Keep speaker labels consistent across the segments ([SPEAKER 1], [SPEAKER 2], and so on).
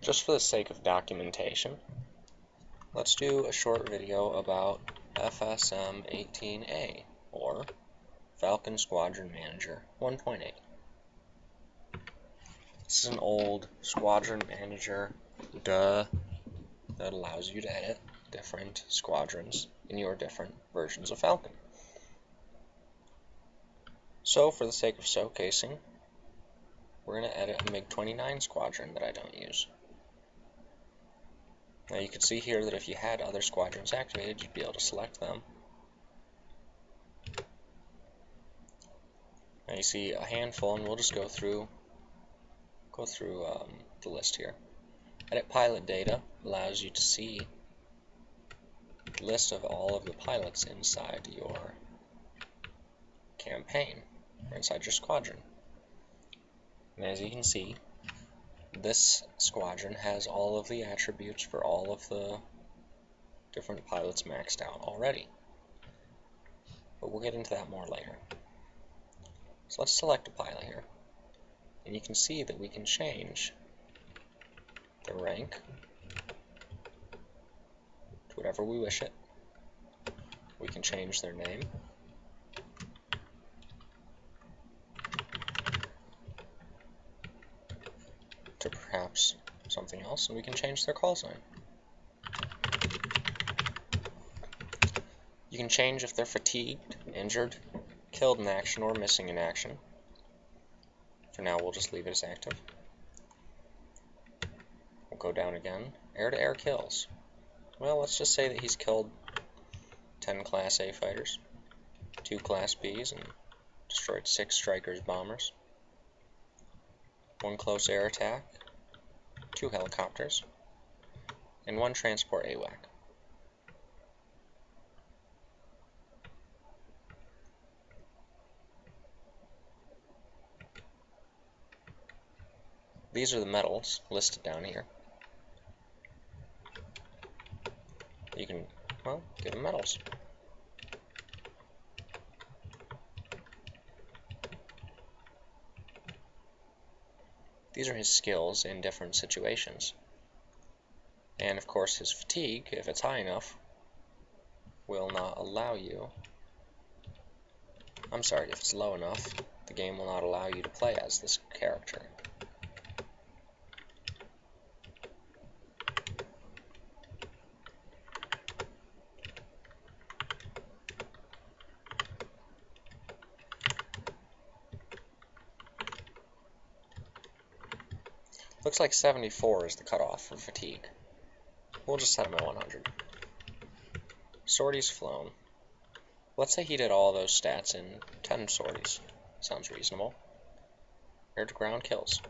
[SPEAKER 1] Just for the sake of documentation, let's do a short video about FSM18A, or Falcon Squadron Manager 1.8. This is an old Squadron Manager, that allows you to edit different squadrons in your different versions of Falcon. So, for the sake of showcasing, we're going to edit a MiG-29 squadron that I don't use. Now you can see here that if you had other squadrons activated, you'd be able to select them. Now you see a handful, and we'll just go through the list here. Edit pilot data allows you to see the list of all of the pilots inside your campaign, or inside your squadron. And as you can see, this squadron has all of the attributes for all of the different pilots maxed out already. But we'll get into that more later. So let's select a pilot here. And you can see that we can change the rank to whatever we wish it. We can change their name. To perhaps something else, and we can change their call sign. You can change if they're fatigued, injured, killed in action, or missing in action. For now, we'll just leave it as active. We'll go down again. Air-to-air kills. Well, let's just say that he's killed 10 Class A fighters, 2 Class Bs, and destroyed 6 Strikers bombers, 1 close air attack, 2 helicopters, and 1 transport AWAC. These are the medals listed down here. You can, well, give them medals. These are his skills in different situations. And of course his fatigue, if it's high enough, will not allow you... I'm sorry, if it's low enough, the game will not allow you to play as this character. Looks like 74 is the cutoff for fatigue. We'll just set him at 100. Sorties flown. Let's say he did all those stats in 10 sorties. Sounds reasonable. Air-to-ground kills.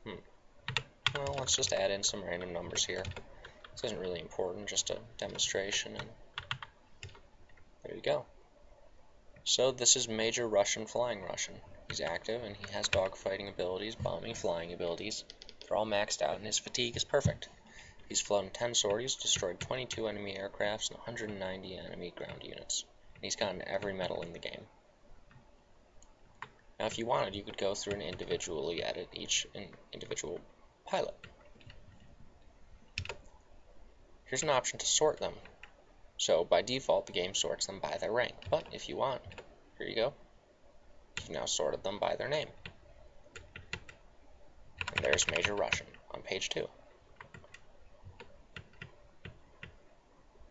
[SPEAKER 1] Well, let's just add in some random numbers here. This isn't really important, just a demonstration, and there you go. So this is Major Russian Flying Russian. He's active, and he has dogfighting abilities, bombing, flying abilities. They're all maxed out, and his fatigue is perfect. He's flown 10 sorties, destroyed 22 enemy aircrafts, and 190 enemy ground units. And he's gotten every medal in the game. Now, if you wanted, you could go through and individually edit each individual pilot. Here's an option to sort them. So, by default, the game sorts them by their rank. But, if you want, here you go. You've now sorted them by their name. And there's Major Russian on page 2.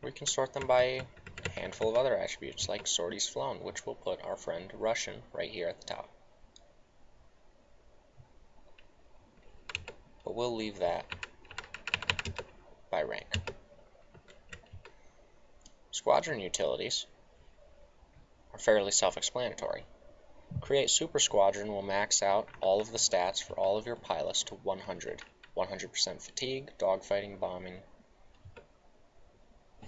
[SPEAKER 1] We can sort them by a handful of other attributes, like sorties flown, which will put our friend Russian right here at the top. But we'll leave that by rank. Squadron utilities are fairly self-explanatory. Create Super Squadron will max out all of the stats for all of your pilots to 100. 100% fatigue, dogfighting, bombing,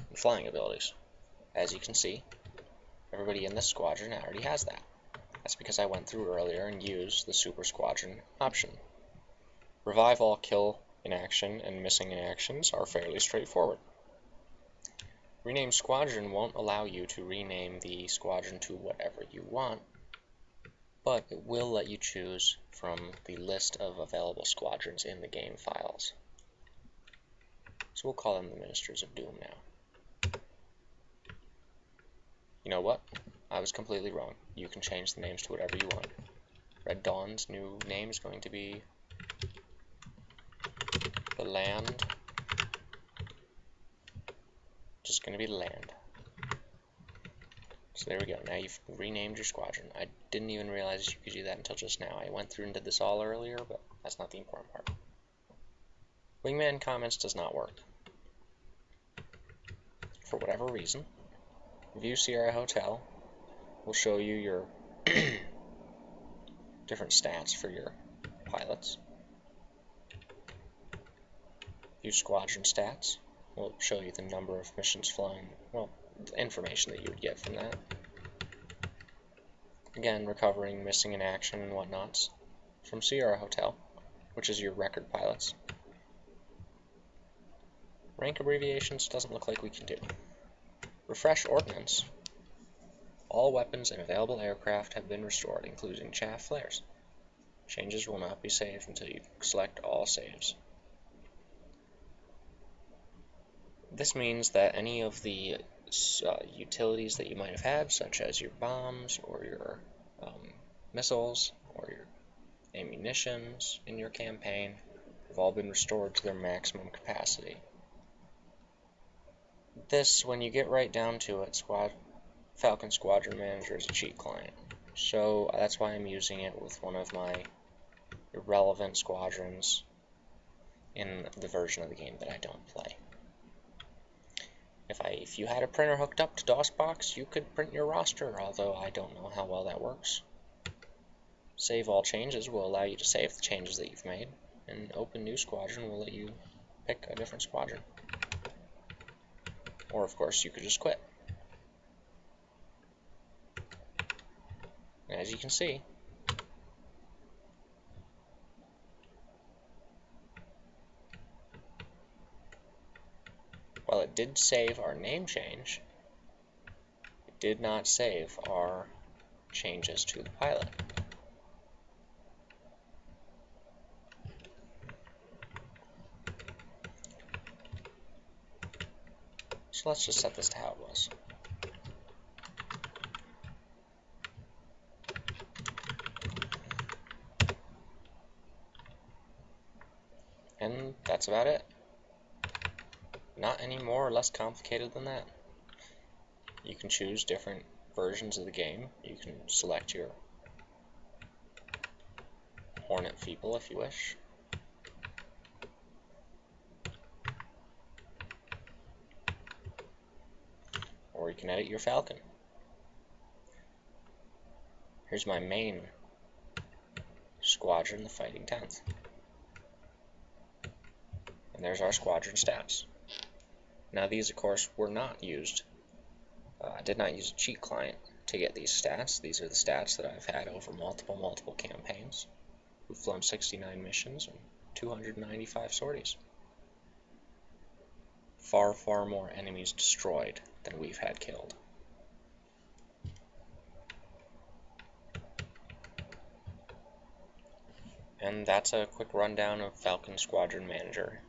[SPEAKER 1] and flying abilities. As you can see, everybody in this squadron already has that. That's because I went through earlier and used the Super Squadron option. Revive all kill in action and missing in actions are fairly straightforward. Rename Squadron won't allow you to rename the squadron to whatever you want, but it will let you choose from the list of available squadrons in the game files. So we'll call them the Ministers of Doom now. You know what? I was completely wrong. You can change the names to whatever you want. Red Dawn's new name is going to be the Land. Just going to be Land. So there we go. Now you've renamed your squadron. I didn't even realize you could do that until just now. I went through and did this all earlier, but that's not the important part. Wingman comments does not work. For whatever reason, View Sierra Hotel will show you your different stats for your pilots. View Squadron Stats will show you the number of missions flown, well, the information that you would get from that. Again, recovering missing in action and whatnots from Sierra Hotel, which is your record pilots. Rank abbreviations doesn't look like we can do. Refresh Ordnance. All weapons and available aircraft have been restored, including chaff flares. Changes will not be saved until you select all saves. This means that any of the utilities that you might have had, such as your bombs or your missiles or your ammunitions in your campaign, have all been restored to their maximum capacity. This, when you get right down to it, Falcon Squadron Manager is a cheat client. So that's why I'm using it with one of my irrelevant squadrons in the version of the game that I don't play. If you had a printer hooked up to DOSBox, you could print your roster, although I don't know how well that works. Save all changes will allow you to save the changes that you've made, and Open New Squadron will let you pick a different squadron. Or, of course, you could just quit. As you can see, while it did save our name change, it did not save our changes to the pilot. So let's just set this to how it was. And that's about it. Not any more or less complicated than that. You can choose different versions of the game. You can select your Hornet Feeble if you wish. Or you can edit your Falcon. Here's my main squadron, the Fighting 10th. And there's our squadron stats. Now these, of course, were not used. I did not use a cheat client to get these stats. These are the stats that I've had over multiple campaigns. We've flown 69 missions and 295 sorties. Far, far more enemies destroyed than we've had killed. And that's a quick rundown of Falcon Squadron Manager.